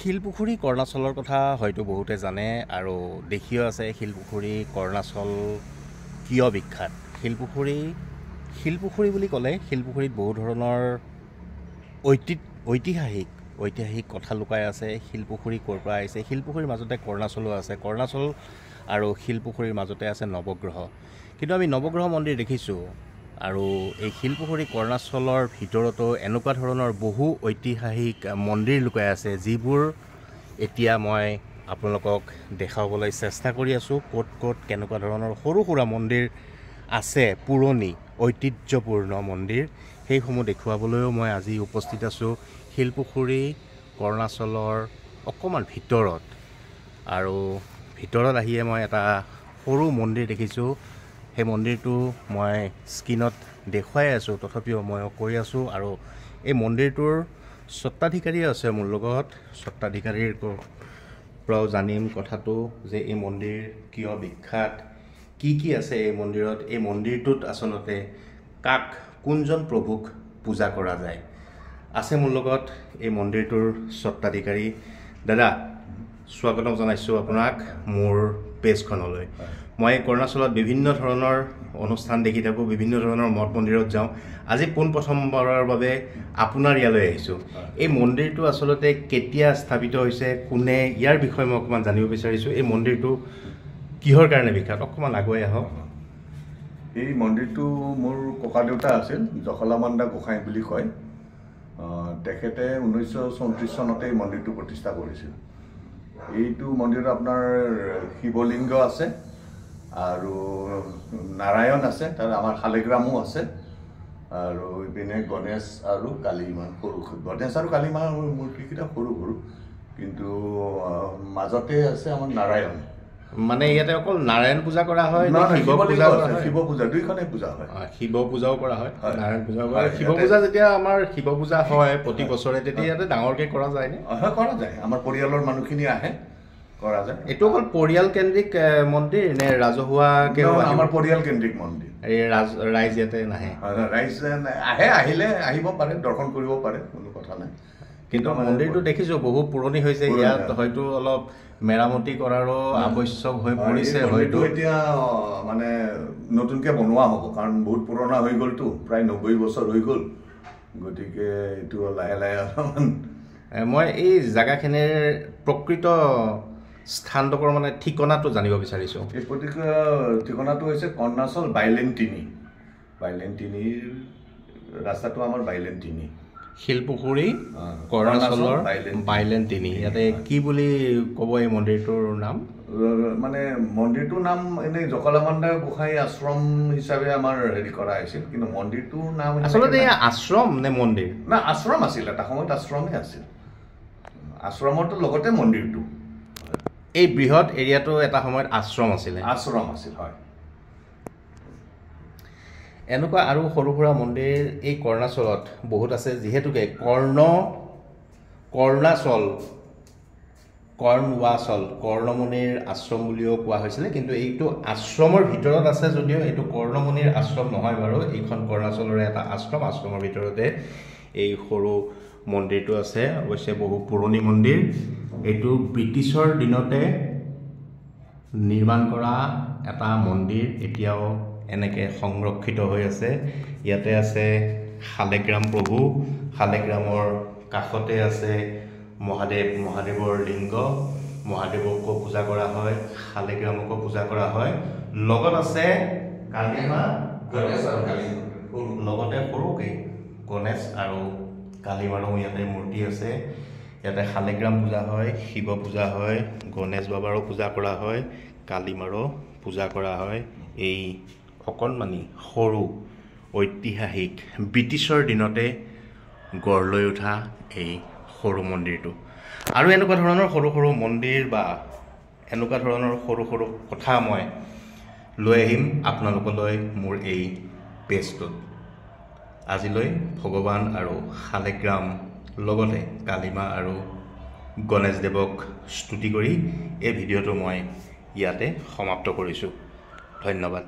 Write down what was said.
শিলপুখুৰী কৰ্ণাচলৰ কথা হয়তো বহুতে জানে আৰু দেখিও আছে শিলপুখুৰী কৰ্ণাচল কিয় বিখ্যাত। শিলপুখুৰী বুলি ক'লে শিলপুখুৰীত বহু ধৰণৰ ঐতিহাসিক কথা লুকাই আছে। শিলপুখুৰী ক'ৰ পৰা আহিছে, শিলপুখুৰীৰ মাজতে কৰ্ণাচলো আছে, কৰ্ণাচল আৰু শিলপুখুৰীৰ মাজতে আছে নৱগ্ৰহ। কিন্তু আমি নৱগ্ৰহ মন্দিৰ দেখিছোঁ আৰু এই শিলপুখুৰী কৰ্ণাচলৰ ভিতৰতো এনেকুৱা ধৰণৰ বহু ঐতিহাসিক মন্দিৰ লুকাই আছে, যিবোৰ এতিয়া মই আপোনালোকক দেখাবলৈ চেষ্টা কৰি আছোঁ। ক'ত কেনেকুৱা ধৰণৰ সৰু সুৰা মন্দিৰ আছে, পুৰণি ঐতিহ্যপূৰ্ণ মন্দিৰ, সেইসমূহ দেখুৱাবলৈও মই আজি উপস্থিত আছোঁ শিলপুখুৰী কৰ্ণাচলৰ অকণমান ভিতৰত। আৰু ভিতৰত আহিয়ে মই এটা সৰু মন্দিৰ দেখিছোঁ। সেই মন্দিৰটো মই স্ক্ৰীণত দেখুৱাই আছোঁ, তথাপিও মই কৈ আছোঁ। আৰু এই মন্দিৰটোৰ স্বত্বাধিকাৰী আছে মোৰ লগত। স্বত্বাধিকাৰীৰ পৰাও জানিম কথাটো যে এই মন্দিৰ কিয় বিখ্যাত, কি আছে এই মন্দিৰত, এই মন্দিৰটোত আচলতে কোনজন প্ৰভুক পূজা কৰা যায়। আছে মোৰ লগত এই মন্দিৰটোৰ স্বত্বাধিকাৰী। দাদা, স্বাগতম জনাইছোঁ আপোনাক মোৰ পেজখনলৈ। মই কৰ্ণাচলত বিভিন্ন ধৰণৰ অনুষ্ঠান দেখি থাকোঁ, বিভিন্ন ধৰণৰ মঠ মন্দিৰত যাওঁ। আজি পোনপ্ৰথমবাৰৰ বাবে আপোনাৰ ইয়ালৈ আহিছোঁ। এই মন্দিৰটো আচলতে কেতিয়া স্থাপিত হৈছে, কোনে, ইয়াৰ বিষয়ে মই অকণমান জানিব বিচাৰিছোঁ। এই মন্দিৰটো কিহৰ কাৰণে বিখ্যাত, অকণমান আগুৱাই আহক। এই মন্দিৰটো মোৰ ককা দেউতা আছিল, জখলামান্দা গোসাঁই বুলি কয়। তেখেতে 1934 চনতে এই মন্দিৰটো প্ৰতিষ্ঠা কৰিছিল। এইটো মন্দিৰত আপোনাৰ শিৱলিংগ আছে আৰু নাৰায়ণ আছে, তাৰ আমাৰ শালিগ্ৰামো আছে, আৰু ইপিনে গণেশ আৰু কালীমা সৰু, গণেশ আৰু কালীমাৰ মূৰ্তিকেইটা সৰু সৰু, কিন্তু মাজতে আছে আমাৰ নাৰায়ণ। মানে ইয়াতে অকল নাৰায়ণ পূজা কৰা হয়, শিৱ পূজা দুইখনেই পূজা হয়। শিৱ পূজাও কৰা হয়, নাৰায়ণ পূজাও কৰা হয়। শিৱ পূজা যেতিয়া আমাৰ শিৱ পূজা হয় প্ৰতি বছৰে, তেতিয়া ইয়াতে ডাঙৰকৈ কৰা যায় নে? হয়, কৰা যায়। আমাৰ পৰিয়ালৰ মানুহখিনি আহে, কৰা যায়। এইটো অকল পৰিয়াল কেন্দ্ৰিক মন্দিৰ নে ৰাজহুৱাকে? আমাৰ পৰিয়াল কেন্দ্ৰিক মন্দিৰ। এই ৰাইজ ইয়াতে নাহে? ৰাইজ আহে, আহিলে আহিব পাৰে, দৰ্শন কৰিব পাৰে, কোনো কথা নাই। কিন্তু মন্দিৰটো দেখিছোঁ বহু পুৰণি হৈছে, ইয়াত হয়তো অলপ মেৰামতি কৰাৰো আৱশ্যক হৈ পৰিছে। হয়তো এতিয়া মানে নতুনকৈ বনোৱা হ'ব, কাৰণ বহুত পুৰণা হৈ গ'লতো, প্ৰায় 90 বছৰ হৈ গ'ল। গতিকে এইটো লাহে লাহে অলপমান মই এই জেগাখিনিৰ প্ৰকৃত স্থানডোখৰ মানে ঠিকনাটো জানিব বিচাৰিছোঁ। এই ঠিকনাটো হৈছে কৰ্ণাচল বাইলেন 3। বাইলেন 3 ৰাস্তাটো আমাৰ বাইলেন 3। শিলপুখুৰী কৰ্ণাচলৰ বাইলেন 3। ইয়াতে কি বুলি ক'ব এই মন্দিৰটোৰ নাম? মানে মন্দিৰটোৰ নাম এনেই জখলামান্দা গোসাঁই আশ্ৰম হিচাপে আমাৰ হেৰি কৰা হৈছিল, কিন্তু মন্দিৰটোৰ নাম আচলতে আশ্ৰম নে মন্দিৰ? না, আশ্ৰম আছিল, এটা সময়ত আশ্ৰমেই আছিল। আশ্ৰমৰটো লগতে মন্দিৰটো। এই বৃহৎ এৰিয়াটো এটা সময়ত আশ্ৰম আছিলে? আশ্ৰম আছিল, হয়। এনেকুৱা আৰু সৰু সুৰা মন্দিৰ এই কৰ্ণাচলত বহুত আছে, যিহেতুকে কৰ্ণমুনিৰ আশ্ৰম বুলিও কোৱা হৈছিলে। কিন্তু এইটো আশ্ৰমৰ ভিতৰত আছে যদিও এইটো কৰ্ণমুনিৰ আশ্ৰম নহয় বাৰু, এইখন কৰ্ণাচলৰে এটা আশ্ৰম। আশ্ৰমৰ ভিতৰতে এই সৰু মন্দিৰটো আছে, অৱশ্যে বহু পুৰণি মন্দিৰ। এইটো ব্ৰিটিছৰ দিনতে নিৰ্মাণ কৰা এটা মন্দিৰ, এতিয়াও এনেকৈ সংৰক্ষিত হৈ আছে। ইয়াতে আছে শালিগ্ৰাম প্ৰভু, শালিগ্ৰামৰ কাষতে আছে মহাদেৱৰ লিংগ। মহাদেৱকো পূজা কৰা হয়, শালিগ্ৰামকো পূজা কৰা হয়। লগত আছে লগতে সৰুকৈ গণেশ আৰু কালীমাৰো ইয়াতে মূৰ্তি আছে। ইয়াতে শালিগ্ৰাম পূজা হয়, শিৱ পূজা হয়, গণেশ বাবাৰো পূজা কৰা হয়, কালীমাৰো পূজা কৰা হয়। এই অকণমানি সৰু ঐতিহাসিক ব্ৰিটিছৰ দিনতে গঢ় লৈ উঠা এই সৰু মন্দিৰটো। আৰু এনেকুৱা ধৰণৰ সৰু সৰু মন্দিৰ বা এনেকুৱা ধৰণৰ সৰু সৰু কথা মই লৈ আহিম আপোনালোকলৈ মোৰ এই পেজটোত। আজিলৈ ভগৱান আৰু শালিগ্ৰাম লগতে কালীমা আৰু গণেশদেৱক স্তুতি কৰি এই ভিডিঅ'টো মই ইয়াতে সমাপ্ত কৰিছোঁ। ধন্যবাদ।